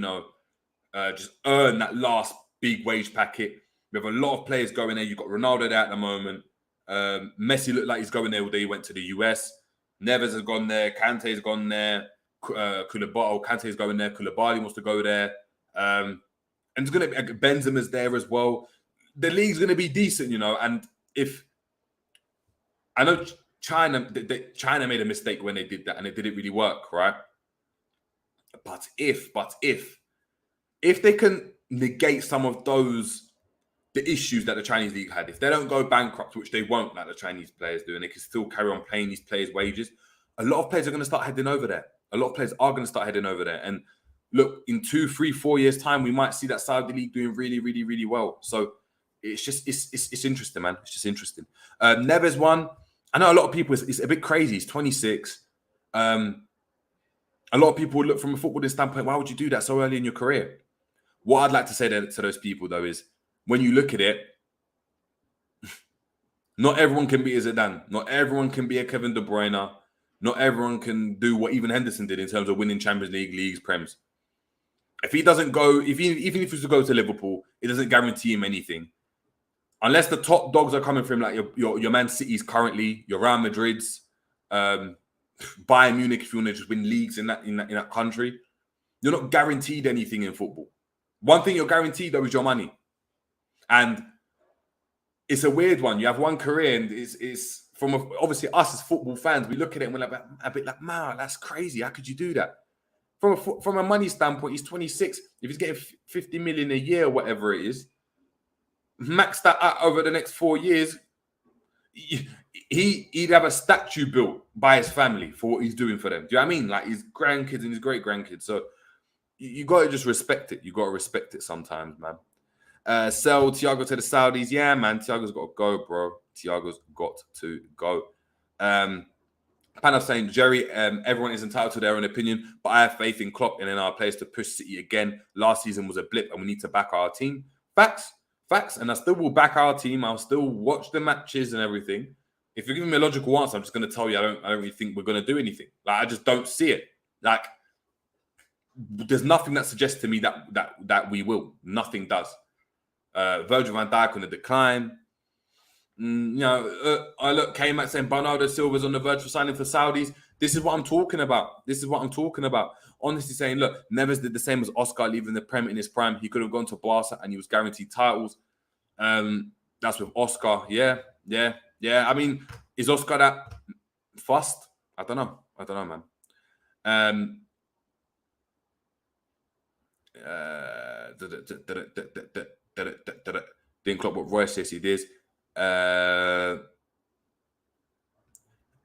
just earn that last big wage packet. We have a lot of players going there. You've got Ronaldo there at the moment. Messi looked like he's going there all day. He went to the US. Neves has gone there. Kante's gone there. Kante's going there. Koulibaly wants to go there. And it's going to be Benzema's there as well. the league's going to be decent, you know. And if I know China made a mistake when they did that, and it didn't really work, right? But if they can negate some of the issues that the Chinese league had, if they don't go bankrupt, which they won't, like the Chinese players do, and they can still carry on paying these players' wages, a lot of players are going to start heading over there. A lot of players are going to start heading over there. And look, in 2, 3, 4 years' time, we might see that Saudi league doing really, really, really well. So it's interesting, man. It's just interesting. Neves won. I know a lot of people, it's a bit crazy. He's 26. A lot of people would look from a footballing standpoint, why would you do that so early in your career? What I'd like to say to those people, though, is when you look at it, not everyone can be a Zidane. Not everyone can be a Kevin De Bruyne. Not everyone can do what even Henderson did in terms of winning Champions League, leagues, Prems. If he doesn't go, even if he was to go to Liverpool, it doesn't guarantee him anything. Unless the top dogs are coming from like your Man City's currently, your Real Madrid's, Bayern Munich, if you want to just win leagues in that country, you're not guaranteed anything in football. One thing you're guaranteed though is your money. And it's a weird one. You have one career, and it's from obviously us as football fans, we look at it and we're like a bit like, man, that's crazy. How could you do that? From a money standpoint, he's 26. If he's getting 50 million a year, whatever it is, max that out over the next 4 years, he'd have a statue built by his family for what he's doing for them. Do you know what I mean? Like his grandkids and his great grandkids. So you got to just respect it. You got to respect it sometimes, man. Sell Thiago to the Saudis. Yeah, man. Thiago's got to go, bro. Thiago's got to go. Panav saying, Jerry, everyone is entitled to their own opinion, but I have faith in Klopp and in our players to push City again. Last season was a blip and we need to back our team. Facts. And I still will back our team. I'll still watch the matches and everything. If you're giving me a logical answer, I'm just going to tell you I don't really think we're going to do anything. Like, I just don't see it. Like, there's nothing that suggests to me that we will. Nothing does. Virgil van Dijk on the decline. I look, K-Mac saying Bernardo Silva's on the verge for signing for Saudis. This is what I'm talking about. Honestly saying, look, Neves did the same as Oscar leaving the Prem in his prime. He could have gone to Barca and he was guaranteed titles. That's with Oscar. Yeah. I mean, is Oscar that fussed? I don't know, man. Didn't Klopp what Royce says he did.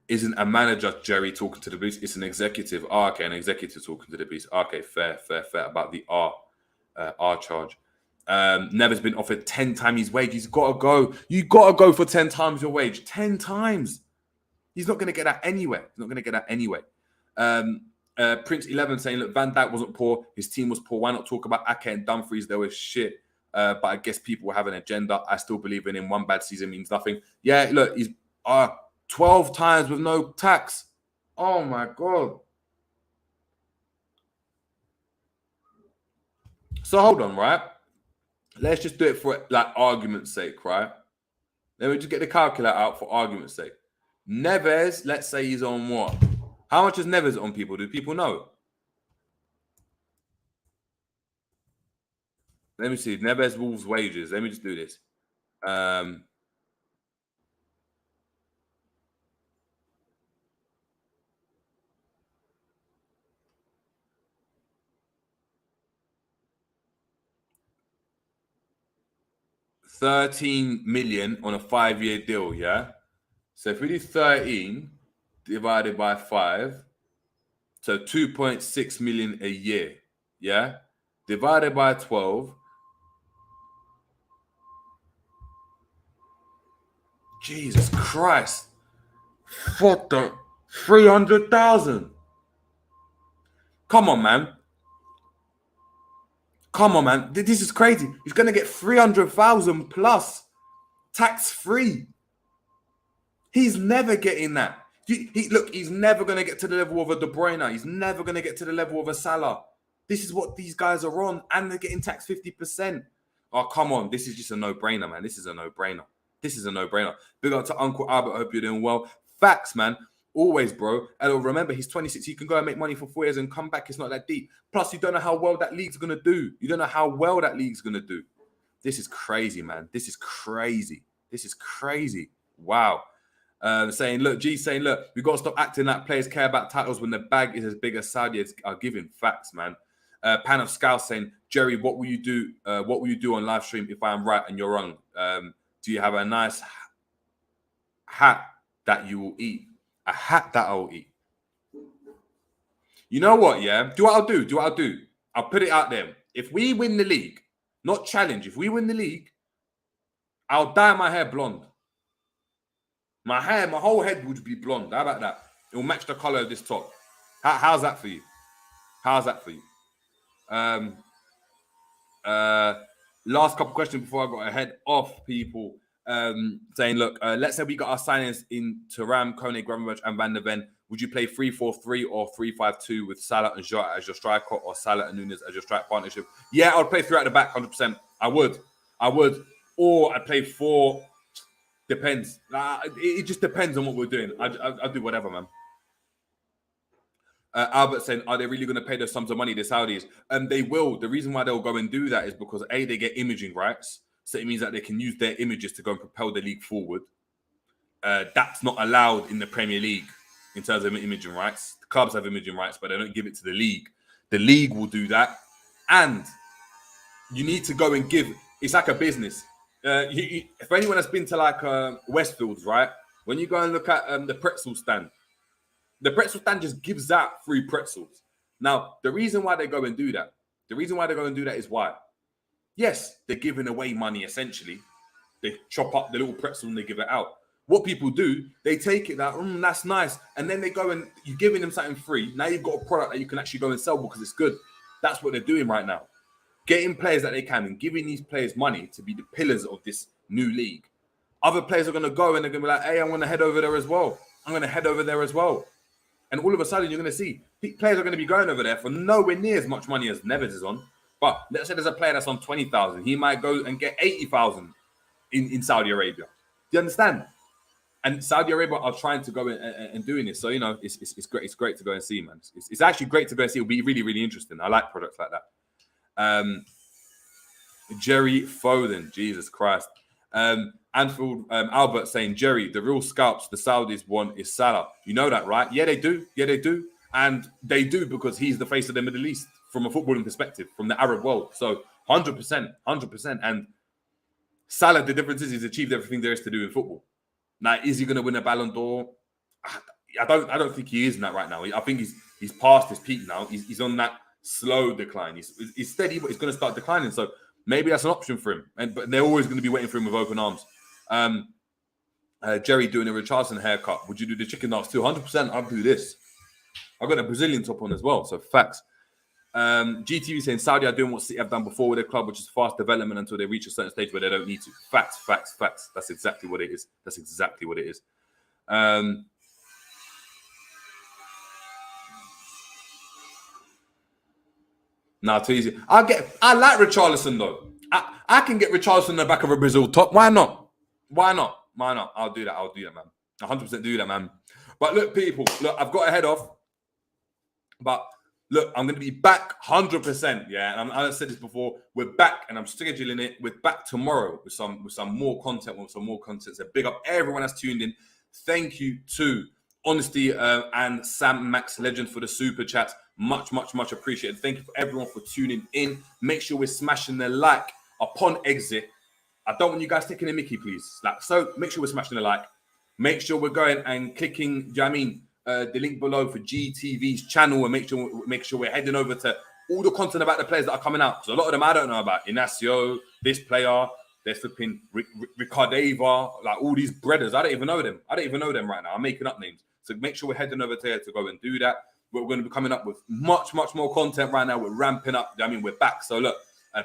Isn't a manager, Jerry, talking to the beast? It's an executive. Okay, an executive talking to the beast. Okay, fair about the R charge. Never's been offered 10 times his wage. He's got to go. You got to go for 10 times your wage. 10 times. He's not going to get that anyway. Prince 11 saying, look, Van Dijk wasn't poor. His team was poor. Why not talk about Ake and Dumfries? They were shit. But I guess people will have an agenda. I still believe in him. One bad season means nothing. Yeah, look, he's 12 times with no tax. Oh, my God. So hold on, right? Let's just do it for like argument's sake, right? Let me just get the calculator out for argument's sake. Neves, let's say he's on what? How much is Neves on people? Do people know? Let me see. Neves Wolves wages. Let me just do this. $13 million on a 5-year deal, yeah? So if we do 13 divided by 5, so 2.6 million a year, yeah? Divided by 12. Jesus Christ. What the? 300,000. Come on, man. This is crazy. He's going to get 300,000 plus tax-free. He's never getting that. Look, he's never going to get to the level of a De Bruyne. He's never going to get to the level of a Salah. This is what these guys are on, and they're getting taxed 50%. Oh, come on. This is just a no-brainer, man. This is a no-brainer. Big up to Uncle Albert. I hope you're doing well. Facts, man. Always, bro. And remember, he's 26. He can go and make money for 4 years and come back. It's not that deep. Plus, you don't know how well that league's going to do. This is crazy, man. This is crazy. This is crazy. Wow. Saying, look, we've got to stop acting like players care about titles when the bag is as big as Saudi are giving. Facts, man. Pan of Scout saying, Jerry, what will you do? What will you do on live stream if I am right and you're wrong? Do you have a nice hat that you will eat? A hat that I will eat. You know what? Yeah. Do what I'll do. I'll put it out there. If we win the league, not challenge. If we win the league, I'll dye my hair blonde. My whole head would be blonde. How about that? It will match the color of this top. How's that for you? How's that for you? Last couple questions before I got ahead of people. Saying, look, let's say we got our signings in Thuram, Kone, Gravenberch, and Van der Ven. Would you play 3-4-3 or 3-5-2 with Salah and Jota as your striker, or Salah and Nunes as your strike partnership? Yeah, I'd play 3 at the back, 100%. I would. Or I'd play 4. Depends. It just depends on what we're doing. I'll do whatever, man. Albert saying, are they really going to pay those sums of money, the Saudis? They will. The reason why they'll go and do that is because, A, they get imaging rights. So it means that they can use their images to go and propel the league forward. That's not allowed in the Premier League in terms of imaging rights. The clubs have imaging rights, but they don't give it to the league. The league will do that. And you need to go and give. It's like a business. For anyone that's been to like Westfields, right? When you go and look at the pretzel stand just gives out free pretzels. Now, the reason why they go and do that is why? Yes, they're giving away money, essentially. They chop up the little pretzel and they give it out. What people do, they take it that, that's nice. And then they go and you're giving them something free. Now you've got a product that you can actually go and sell because it's good. That's what they're doing right now. Getting players that they can and giving these players money to be the pillars of this new league. Other players are going to go and they're going to be like, hey, I'm going to head over there as well. And all of a sudden, you're going to see players are going to be going over there for nowhere near as much money as Neves is on. But let's say there's a player that's on 20,000. He might go and get 80,000 in Saudi Arabia. Do you understand? And Saudi Arabia are trying to go and doing this. So, you know, it's great. It's great to go and see, man. It's actually great to go and see. It'll be really, really interesting. I like products like that. Jerry Foden, Jesus Christ. Anfield, Albert saying, Jerry, the real scalps the Saudis want is Salah. You know that, right? Yeah, they do. And they do because he's the face of the Middle East from a footballing perspective, from the Arab world. So 100%. And Salah, the difference is he's achieved everything there is to do in football. Now, is he going to win a Ballon d'Or? I don't think he is in that right now. I think he's past his peak now. He's on that slow decline. He's steady, but he's going to start declining. So maybe that's an option for him. But they're always going to be waiting for him with open arms. Jerry doing a Richarlison haircut. Would you do the chicken nuts too? 100%. I'll do this. I've got a Brazilian top on as well. So facts. GTV saying Saudi are doing what City have done before with their club, which is fast development until they reach a certain stage where they don't need to. Facts. That's exactly what it is. Too easy. I like Richarlison though. I can get Richarlison in the back of a Brazil top. Why not? I'll do that, man. 100% do that, man. But look, people, I've got to head off. But look, I'm going to be back 100%. Yeah, and I've said this before. We're back, and I'm scheduling it. We're back tomorrow with some more content. So big up everyone that's tuned in. Thank you to Honesty and Sam Max Legend for the super chats. Much appreciated. Thank you for everyone for tuning in. Make sure we're smashing the like upon exit. I don't want you guys taking a mickey, please. So make sure we're smashing the like. Make sure we're going and clicking, the link below for GTV's channel, and make sure we're heading over to all the content about the players that are coming out. Because a lot of them I don't know about. Inacio, this player, they're flipping Ricardeva, like all these brothers. I don't even know them right now. I'm making up names. So make sure we're heading over there to go and do that. We're going to be coming up with much more content right now. We're ramping up. We're back. So look,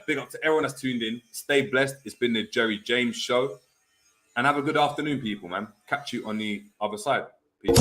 big up to everyone that's tuned in. Stay blessed. It's been the Jerry James Show. And have a good afternoon, people, man. Catch you on the other side. Peace.